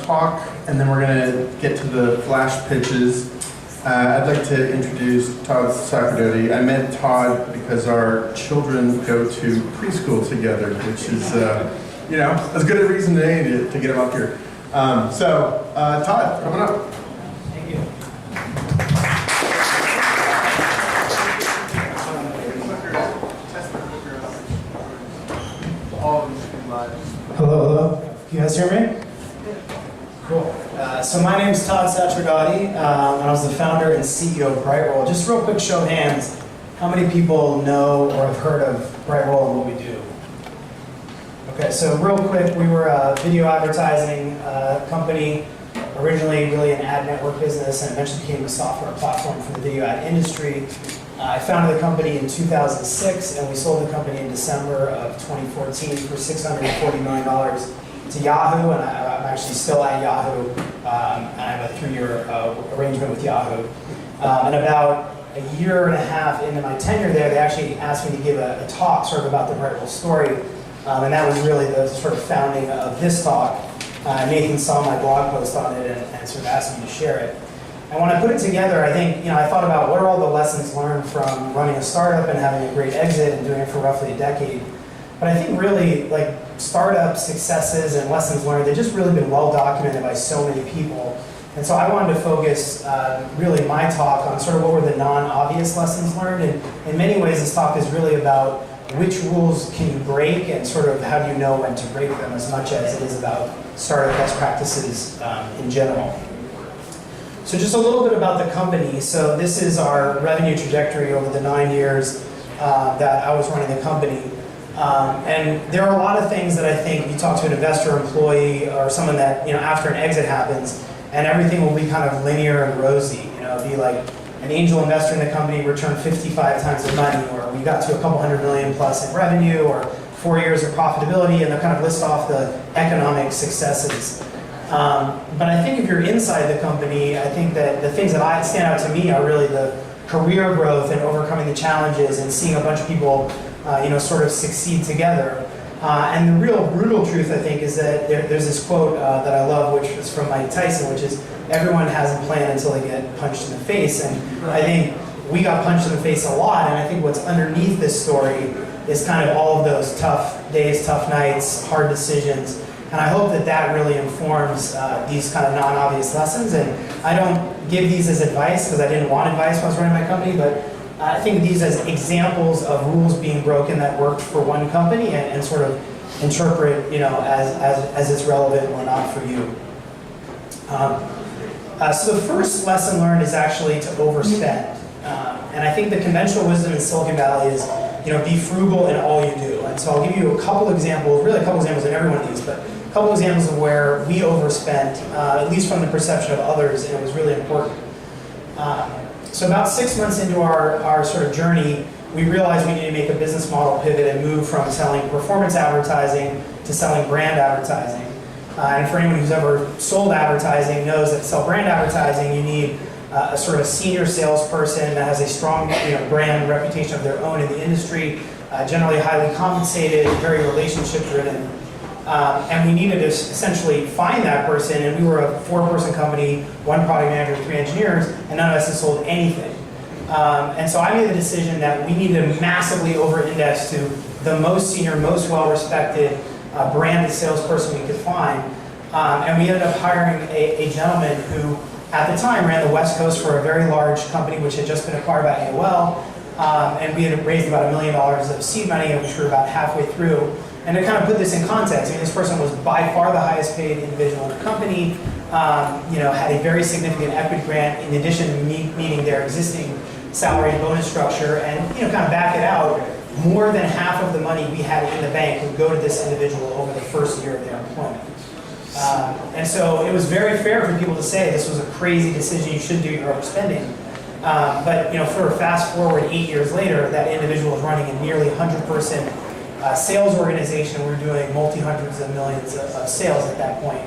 talk, and then we're going to get to the flash pitches. I'd like to introduce Tod Sacerdoti. I met Tod because our children go to preschool together, which is, as good a reason as any to get them up here. Tod, coming up. Thank you. Hello. You guys hear me? Cool. So my name is Tod Sacerdoti, and I was the founder and CEO of BrightRoll. Just real quick show of hands, how many people know or have heard of BrightRoll and what we do? Okay, so real quick, we were a video advertising company, originally really an ad network business, and eventually became a software platform for the video ad industry. I founded the company in 2006, and we sold the company in December of 2014 for $640 million to Yahoo, and I'm actually still at Yahoo, and I have a 3-year arrangement with Yahoo. And about a year and a half into my tenure there, they actually asked me to give a talk sort of about the BrightRoll story, and that was really the sort of founding of this talk. Nathan saw my blog post on it and sort of asked me to share it. And when I put it together, I think, I thought about what are all the lessons learned from running a startup and having a great exit and doing it for roughly a decade. But I think really, like, startup successes and lessons learned, they've just really been well documented by so many people. And so I wanted to focus really my talk on sort of what were the non-obvious lessons learned. And in many ways, this talk is really about which rules can you break and sort of how do you know when to break them, as much as it is about startup best practices in general. So just a little bit about the company. So this is our revenue trajectory over the 9 years that I was running the company. And there are a lot of things that I think you talk to an investor, employee, or someone that, after an exit happens, and everything will be kind of linear and rosy. It'll be like an angel investor in the company returned 55 times the money, or we got to a couple $100 million plus in revenue, or 4 years of profitability, and they'll kind of list off the economic successes. But I think if you're inside the company, I think that the things that stand out to me are really the career growth and overcoming the challenges and seeing a bunch of people sort of succeed together. And the real brutal truth, I think, is that there's this quote that I love, which is from Mike Tyson, which is, everyone has a plan until they get punched in the face. And I think we got punched in the face a lot, and I think what's underneath this story is kind of all of those tough days, tough nights, hard decisions. And I hope that that really informs these kind of non-obvious lessons. And I don't give these as advice, because I didn't want advice when I was running my company, but I think these as examples of rules being broken that worked for one company, and sort of interpret, as it's relevant or not for you. So the first lesson learned is actually to overspend. And I think the conventional wisdom in Silicon Valley is, be frugal in all you do. And so I'll give you a couple examples, really a couple examples in every one of these, but a couple examples of where we overspent, at least from the perception of others, and it was really important. So about 6 months into our sort of journey, we realized we needed to make a business model pivot and move from selling performance advertising to selling brand advertising. And for anyone who's ever sold advertising knows that to sell brand advertising, you need a sort of senior salesperson that has a strong brand reputation of their own in the industry, generally highly compensated, very relationship driven. And we needed to essentially find that person, and we were a 4-person company, 1 product manager, 3 engineers, and none of us had sold anything. And so I made the decision that we needed to massively over-index to the most senior, most well-respected branded salesperson we could find. And we ended up hiring a gentleman who, at the time, ran the West Coast for a very large company which had just been acquired by AOL. And we had raised about $1 million of seed money, which we were about halfway through. And to kind of put this in context, this person was by far the highest paid individual in the company, had a very significant equity grant in addition to meeting their existing salary and bonus structure, and kind of back it out, more than half of the money we had in the bank would go to this individual over the first year of their employment. And so it was very fair for people to say this was a crazy decision, you should do your overspending. But for a fast forward 8 years later, that individual is running a nearly 100-person sales organization. We're doing multi-hundreds of millions of sales at that point.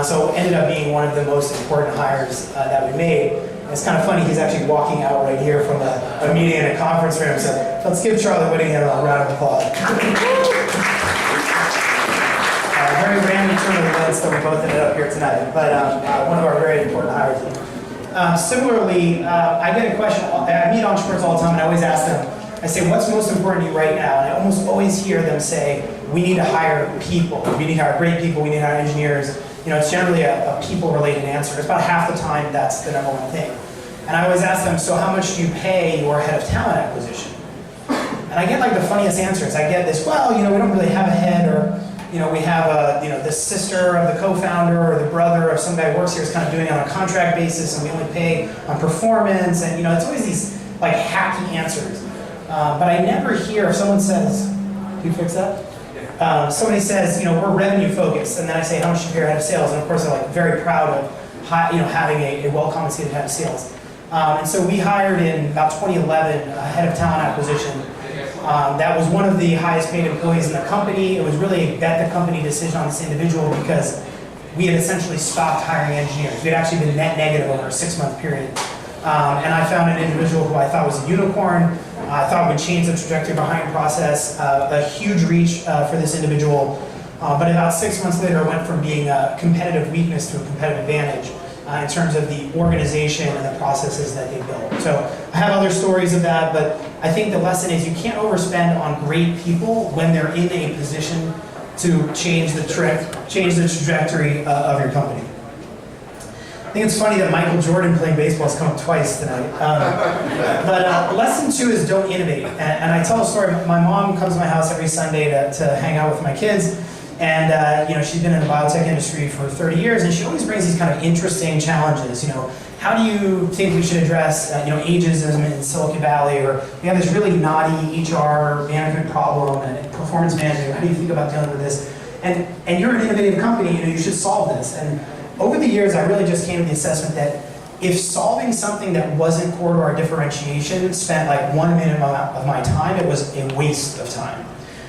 So it ended up being one of the most important hires that we made. And it's kind of funny, he's actually walking out right here from a meeting in a conference room. So let's give Charlie Whittingham a round of applause. very random turn of events that we both ended up here tonight, but one of our very important hires. Similarly, I get a question, I meet entrepreneurs all the time and I always ask them, I say, what's most important to you right now? And I almost always hear them say, we need to hire people. We need to hire great people, we need to hire engineers. You know, it's generally a people-related answer. It's about half the time that's the number one thing. And I always ask them, so how much do you pay your head of talent acquisition? And I get like the funniest answers. I get this, well, you know, we don't really have a head, or, you know, we have a, you know, the sister of the co-founder or the brother of some guy who works here is kind of doing it on a contract basis, and we only pay on performance, and, you know, it's always these like hacky answers. But I never hear if someone says, can you fix that? Somebody says, you know, we're revenue focused, and then I say, how much do you pay your head of sales? And of course, they're like very proud of, you know, having a well-compensated head of sales. And so we hired in about 2011 a head of talent acquisition. That was one of the highest paid employees in the company. It was really a bet the company decision on this individual because we had essentially stopped hiring engineers. We had actually been net negative over a 6-month period. And I found an individual who I thought was a unicorn. I thought would change the trajectory of the hiring process, a huge reach for this individual. But about 6 months later, it went from being a competitive weakness to a competitive advantage in terms of the organization and the processes that they built. So I have other stories of that, but I think the lesson is you can't overspend on great people when they're in a position to change the trajectory of your company. I think it's funny that Michael Jordan playing baseball has come up twice tonight. But lesson 2 is don't innovate. And I tell a story. My mom comes to my house every Sunday to hang out with my kids. And you know, she's been in the biotech industry for 30 years, and she always brings these kind of interesting challenges. You know, how do you think we should address you know, ageism in Silicon Valley, or we have this really naughty HR management problem and performance management. How do you think about dealing with this? And you're an innovative company. You know, you should solve this. And over the years, I really just came to the assessment that if solving something that wasn't core to our differentiation spent like 1 minute of my time, it was a waste of time.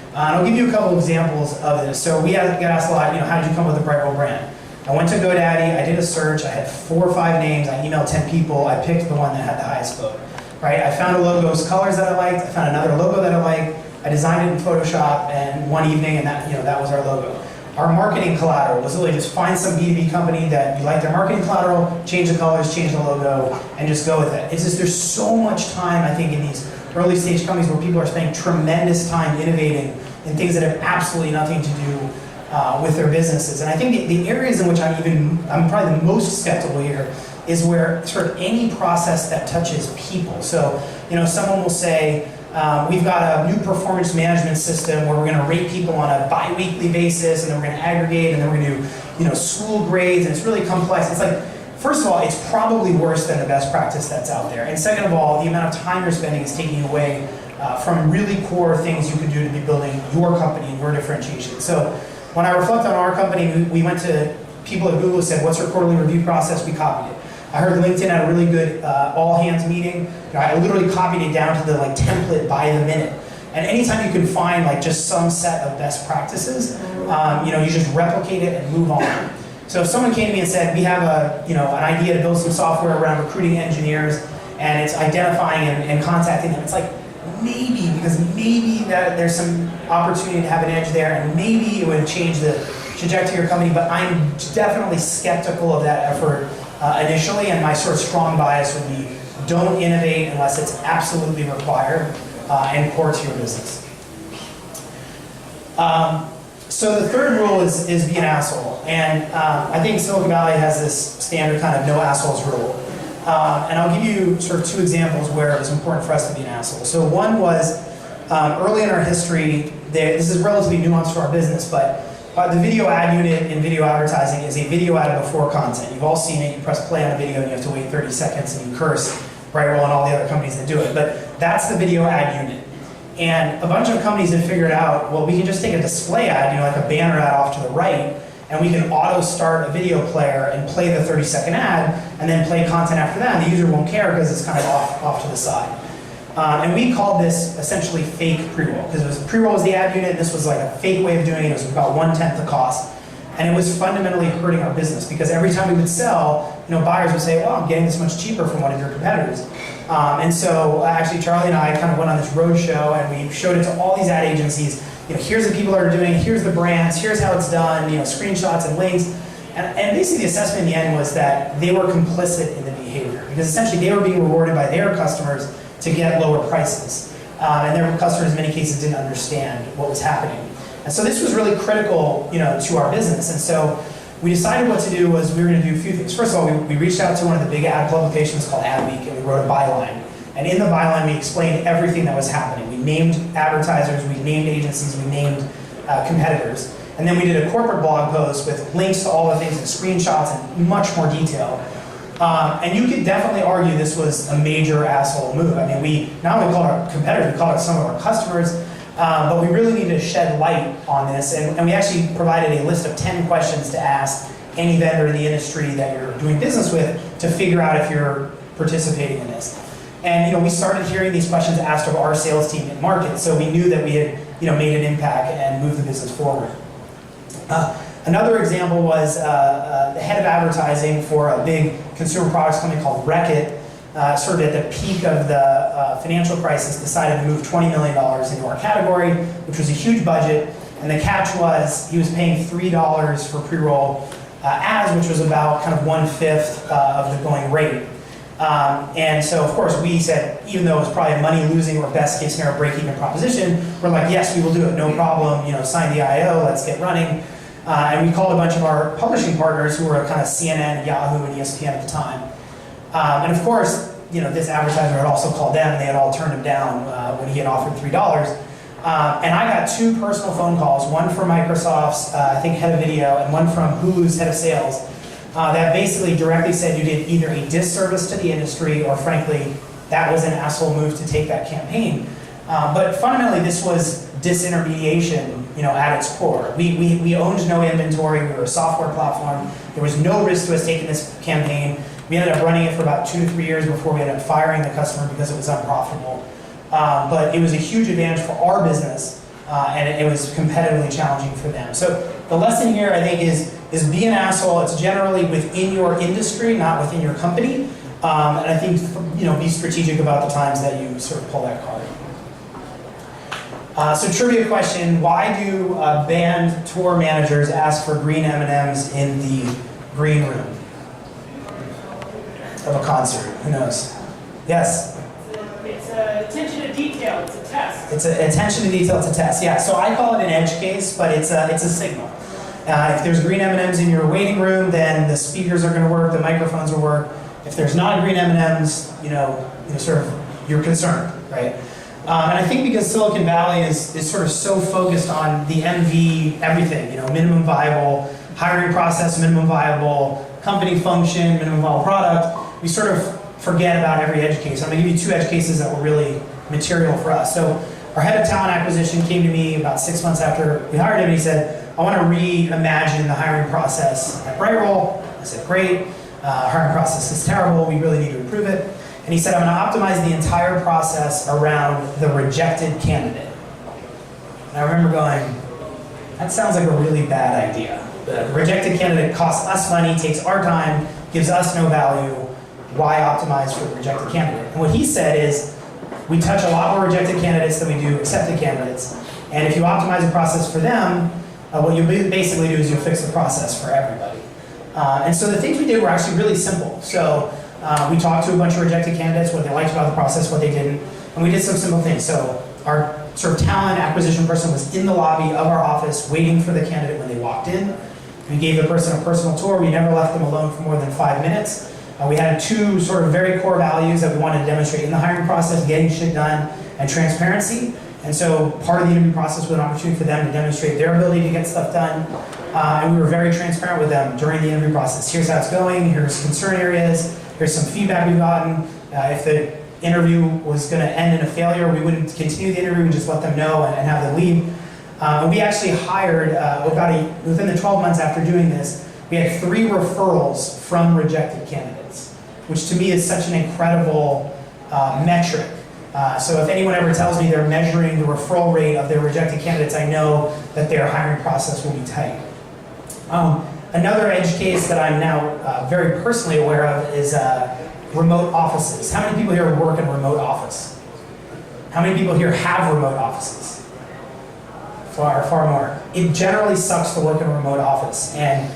And I'll give you a couple of examples of this. So we got asked a lot, you know, how did you come up with the BrightRoll brand? I went to GoDaddy, I did a search, I had 4 or 5 names, I emailed 10 people, I picked the one that had the highest vote. Right? I found a logo's colors that I liked, I found another logo that I liked, I designed it in Photoshop, and one evening, and that, you know, that was our logo. Our marketing collateral was really just find some B2B company that you like their marketing collateral, change the colors, change the logo, and just go with it. It's just, there's so much time, I think, in these early stage companies where people are spending tremendous time innovating in things that have absolutely nothing to do with their businesses. And I think the areas in which I'm probably the most skeptical here is where sort of any process that touches people. So, you know, someone will say, we've got a new performance management system where we're going to rate people on a bi-weekly basis, and then we're going to aggregate, and then we're going to do, you know, school grades, and it's really complex. It's like, first of all, it's probably worse than the best practice that's out there. And second of all, the amount of time you're spending is taking away from really core things you can do to be building your company and your differentiation. So when I reflect on our company, we went to people at Google who said, what's our quarterly review process? We copied it. I heard LinkedIn had a really good all-hands meeting. You know, I literally copied it down to the like template by the minute. And anytime you can find like just some set of best practices, you know, you just replicate it and move on. So if someone came to me and said, we have an idea to build some software around recruiting engineers, and it's identifying and contacting them, it's like, maybe, because maybe there's some opportunity to have an edge there, and maybe it would change the trajectory of your company, but I'm definitely skeptical of that effort initially, and my sort of strong bias would be don't innovate unless it's absolutely required and core to your business. So the third rule is be an asshole, and I think Silicon Valley has this standard kind of no assholes rule. And I'll give you sort of 2 examples where it was important for us to be an asshole. So one was early in our history, this is relatively nuanced to our business, but the video ad unit in video advertising is a video ad before content. You've all seen it. You press play on a video and you have to wait 30 seconds and you curse BrightRoll and all the other companies that do it. But that's the video ad unit. And a bunch of companies have figured out, well, we can just take a display ad, you know, like a banner ad off to the right, and we can auto-start a video player and play the 30-second ad, and then play content after that, and the user won't care because it's kind of off to the side. And we called this essentially fake pre-roll, because pre-roll was the ad unit, and this was like a fake way of doing it. It was about 1/10 the cost. And it was fundamentally hurting our business, because every time we would sell, you know, buyers would say, well, I'm getting this much cheaper from one of your competitors. And so actually Charlie and I kind of went on this road show, and we showed it to all these ad agencies. here's the people that are doing it, here's the brands, here's how it's done, screenshots and links. And basically the assessment in the end was that they were complicit in the behavior because essentially they were being rewarded by their customers to get lower prices. And their customers in many cases didn't understand what was happening. And so this was really critical, to our business. And so we decided what to do was we were going to do a few things. First of all, we reached out to one of the big ad publications called Adweek, and we wrote a byline. And in the byline, we explained everything that was happening. We named advertisers, we named agencies, we named competitors. And then we did a corporate blog post with links to all the things and screenshots and much more detail. And you could definitely argue this was a major asshole move. I mean, we not only called our competitors, we called out some of our customers, but we really needed to shed light on this. And we actually provided a list of 10 questions to ask any vendor in the industry that you're doing business with to figure out if you're participating in this. And we started hearing these questions asked of our sales team in market, so we knew that we had made an impact and moved the business forward. Another example was the head of advertising for a big consumer products company called Reckitt, sort of at the peak of the financial crisis, decided to move $20 million into our category, which was a huge budget. And the catch was he was paying $3 for pre-roll ads, which was about kind of 1/5 of the going rate. And so, of course, we said, even though it was probably a money-losing or best-case scenario break-even proposition, we're like, yes, we will do it, no problem. Sign the IO, let's get running. And we called a bunch of our publishing partners who were kind of CNN, Yahoo, and ESPN at the time. And of course, this advertiser had also called them, and they had all turned him down when he had offered $3. And I got 2 personal phone calls, one from Microsoft's, I think, head of video, and one from Hulu's head of sales, that basically directly said you did either a disservice to the industry or, frankly, that was an asshole move to take that campaign. But fundamentally, this was disintermediation, at its core. We owned no inventory. We were a software platform. There was no risk to us taking this campaign. We ended up running it for about 2 to 3 years before we ended up firing the customer because it was unprofitable. But it was a huge advantage for our business, and it was competitively challenging for them. So the lesson here, I think, is be an asshole. It's generally within your industry, not within your company. And I think, be strategic about the times that you sort of pull that card. So trivia question, why do band tour managers ask for green M&Ms in the green room of a concert? Who knows? Yes? It's attention to detail, it's a test. It's attention to detail, it's a test, yeah. So I call it an edge case, but it's a signal. If there's green M&Ms in your waiting room, then the speakers are gonna work, the microphones will work. If there's not green M&Ms, you're concerned, right? And I think because Silicon Valley is sort of so focused on the MV everything, minimum viable hiring process, minimum viable company function, minimum viable product, we sort of forget about every edge case. I'm going to give you 2 edge cases that were really material for us. So our head of talent acquisition came to me about 6 months after we hired him, and he said, I want to reimagine the hiring process at BrightRoll. I said, great. Hiring process is terrible. We really need to improve it. And he said, I'm going to optimize the entire process around the rejected candidate. And I remember going, that sounds like a really bad idea. The rejected candidate costs us money, takes our time, gives us no value. Why optimize for the rejected candidate? And what he said is, we touch a lot more rejected candidates than we do accepted candidates. And if you optimize the process for them, what you basically do is you fix the process for everybody. And so the things we did were actually really simple. So we talked to a bunch of rejected candidates, what they liked about the process, what they didn't, and we did some simple things. So our sort of talent acquisition person was in the lobby of our office waiting for the candidate when they walked in. We gave the person a personal tour. We never left them alone for more than 5 minutes. We had 2 sort of very core values that we wanted to demonstrate in the hiring process, getting shit done and transparency. And so part of the interview process was an opportunity for them to demonstrate their ability to get stuff done. And we were very transparent with them during the interview process. Here's how it's going, here's concern areas, here's some feedback we've gotten. If the interview was going to end in a failure, we wouldn't continue the interview, we just let them know and have them leave. And we actually hired, within the 12 months after doing this, we had 3 referrals from rejected candidates, which to me is such an incredible metric. So if anyone ever tells me they're measuring the referral rate of their rejected candidates, I know that their hiring process will be tight. Another edge case that I'm now very personally aware of is remote offices. How many people here work in a remote office? How many people here have remote offices? far more. It generally sucks to work in a remote office, and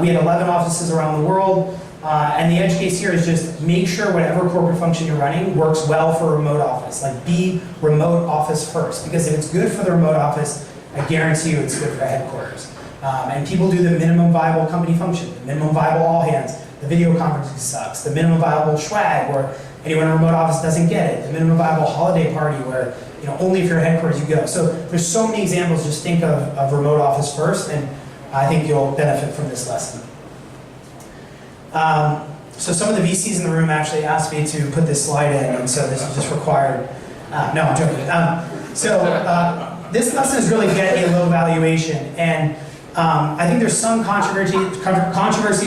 we had 11 offices around the world, and the edge case here is just make sure whatever corporate function you're running works well for a remote office. Like, be remote office first, because if it's good for the remote office, I guarantee you it's good for headquarters. And people do the minimum viable company function, the minimum viable all hands, the video conferencing sucks, the minimum viable swag where anyone in a remote office doesn't get it, the minimum viable holiday party where only if you're headquarters you go. So there's so many examples. Just think of remote office first, and I think you'll benefit from this lesson. So some of the VCs in the room actually asked me to put this slide in, and so this is just required. No, I'm joking. This lesson is really get a low valuation, and I think there's some controversy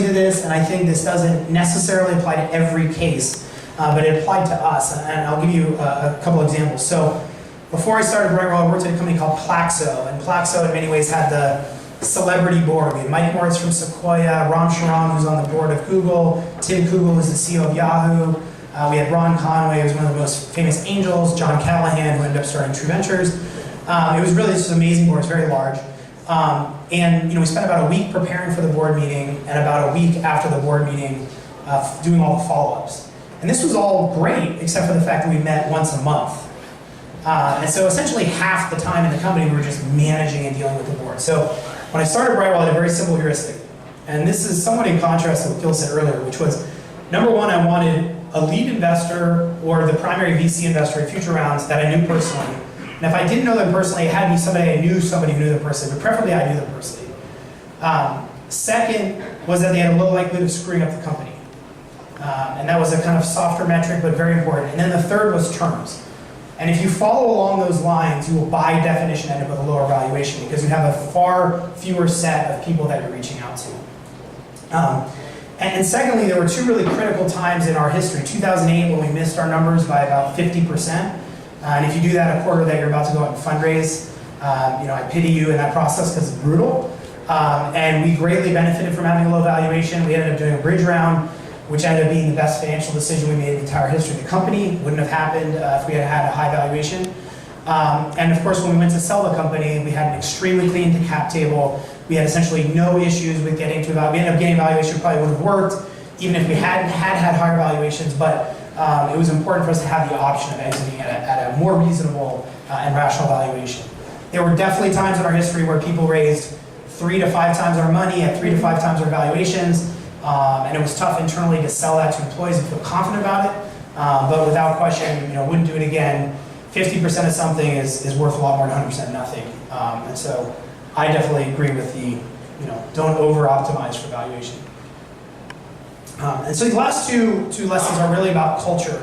to this, and I think this doesn't necessarily apply to every case, but it applied to us, and I'll give you a couple examples. So before I started BrightRoll, I worked at a company called Plaxo, and Plaxo in many ways had the celebrity board. We had Mike Moritz from Sequoia, Ram Shriram, who's on the board of Google, Tim Kugel, who's the CEO of Yahoo. We had Ron Conway, who's one of the most famous angels, John Callahan, who ended up starting True Ventures. It was really just an amazing board. It's very large. And we spent about a week preparing for the board meeting and about a week after the board meeting doing all the follow-ups. And this was all great, except for the fact that we met once a month. And so essentially half the time in the company we were just managing and dealing with the board. So when I started BrightRoll, I had a very simple heuristic. And this is somewhat in contrast to what Gil said earlier, which was, number one, I wanted a lead investor or the primary VC investor in future rounds that I knew personally. And if I didn't know them personally, it had to be somebody I knew somebody who knew them personally, but preferably I knew them personally. Second was that they had a low likelihood of screwing up the company. And that was a kind of softer metric, but very important. And then the third was terms. And if you follow along those lines, you will by definition end up with a lower valuation because you have a far fewer set of people that you're reaching out to. And secondly, there were two really critical times in our history. 2008, when we missed our numbers by about 50%. And if you do that a quarter that you're about to go out and fundraise, I pity you in that process because it's brutal. And we greatly benefited from having a low valuation. We ended up doing a bridge round, which ended up being the best financial decision we made in the entire history of the company. Wouldn't have happened if we had had a high valuation. And of course, when we went to sell the company, we had an extremely clean cap table. We had essentially no issues with getting to value. We ended up getting valuation probably would have worked, even if we hadn't had higher valuations, but it was important for us to have the option of exiting at a more reasonable and rational valuation. There were definitely times in our history where people raised 3 to 5 times our money at 3 to 5 times our valuations, and it was tough internally to sell that to employees and feel confident about it, but without question, wouldn't do it again. 50% of something is worth a lot more than 100% nothing, and so I definitely agree with the, don't over-optimize for valuation. And so the last two lessons are really about culture.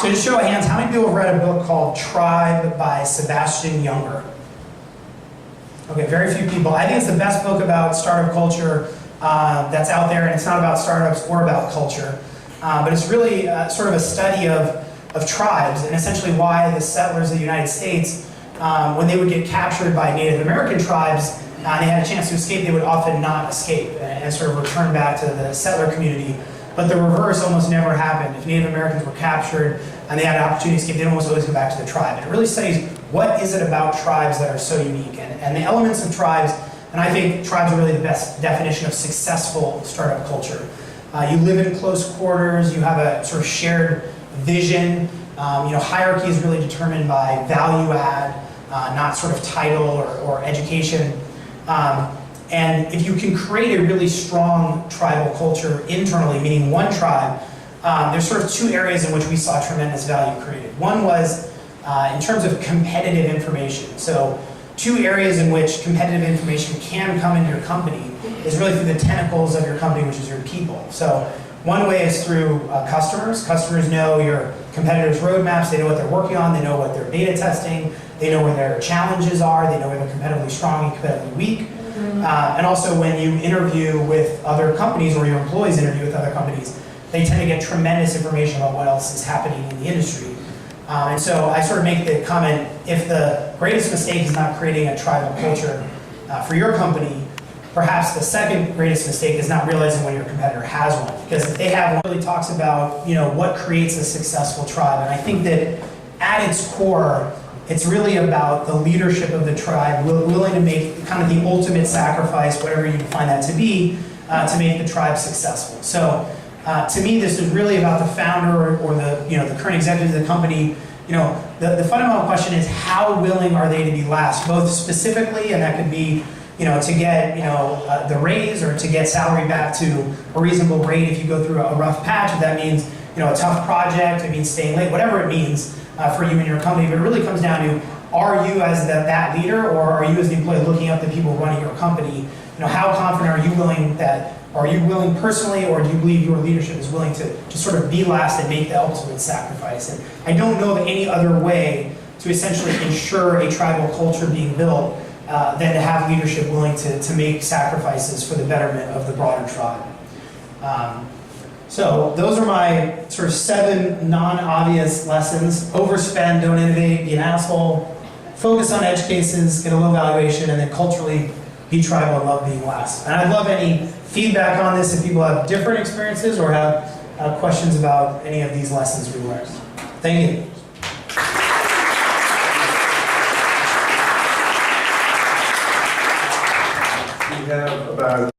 So to show of hands, how many people have read a book called Tribe by Sebastian Junger? Okay, very few people. I think it's the best book about startup culture that's out there, and it's not about startups or about culture, but it's really sort of a study of tribes and essentially why the settlers of the United States, when they would get captured by Native American tribes, they had a chance to escape, they would often not escape and sort of return back to the settler community. But the reverse almost never happened. If Native Americans were captured and they had an opportunity to escape, they'd almost always go back to the tribe. And it really studies what is it about tribes that are so unique. And the elements of tribes, and I think tribes are really the best definition of successful startup culture. You live in close quarters, you have a sort of shared vision. Hierarchy is really determined by value add, not sort of title or education. And if you can create a really strong tribal culture internally, meaning one tribe, there's sort of two areas in which we saw tremendous value created. One was in terms of competitive information. So two areas in which competitive information can come into your company is really through the tentacles of your company, which is your people. So one way is through customers. Customers know your competitors' roadmaps, they know what they're working on, they know what they're beta testing, they know where their challenges are, they know where they're competitively strong and competitively weak. And also when you interview with other companies or your employees interview with other companies, they tend to get tremendous information about what else is happening in the industry. And so I sort of make the comment, if the greatest mistake is not creating a tribal culture for your company, perhaps the second greatest mistake is not realizing when your competitor has one. Because if they have one, it really talks about what creates a successful tribe. And I think that at its core, It's really about the leadership of the tribe, willing to make kind of the ultimate sacrifice, whatever you define that to be, to make the tribe successful. So to me, this is really about the founder or the current executive of the company. The fundamental question is, how willing are they to be last, both specifically, and that could be to get the raise or to get salary back to a reasonable rate if you go through a rough patch. If that means a tough project, it means staying late, whatever it means for you and your company. But it really comes down to, are you as that leader, or are you as the employee looking up the people running your company? How confident are you willing personally, or do you believe your leadership is willing to sort of be last and make the ultimate sacrifice? And I don't know of any other way to essentially ensure a tribal culture being built than to have leadership willing to make sacrifices for the betterment of the broader tribe. So those are my sort of 7 non-obvious lessons. Overspend, don't innovate, be an asshole, focus on edge cases, get a low valuation, and then culturally be tribal and love being last. And I'd love any feedback on this if people have different experiences or have questions about any of these lessons we learned. Thank you. We have about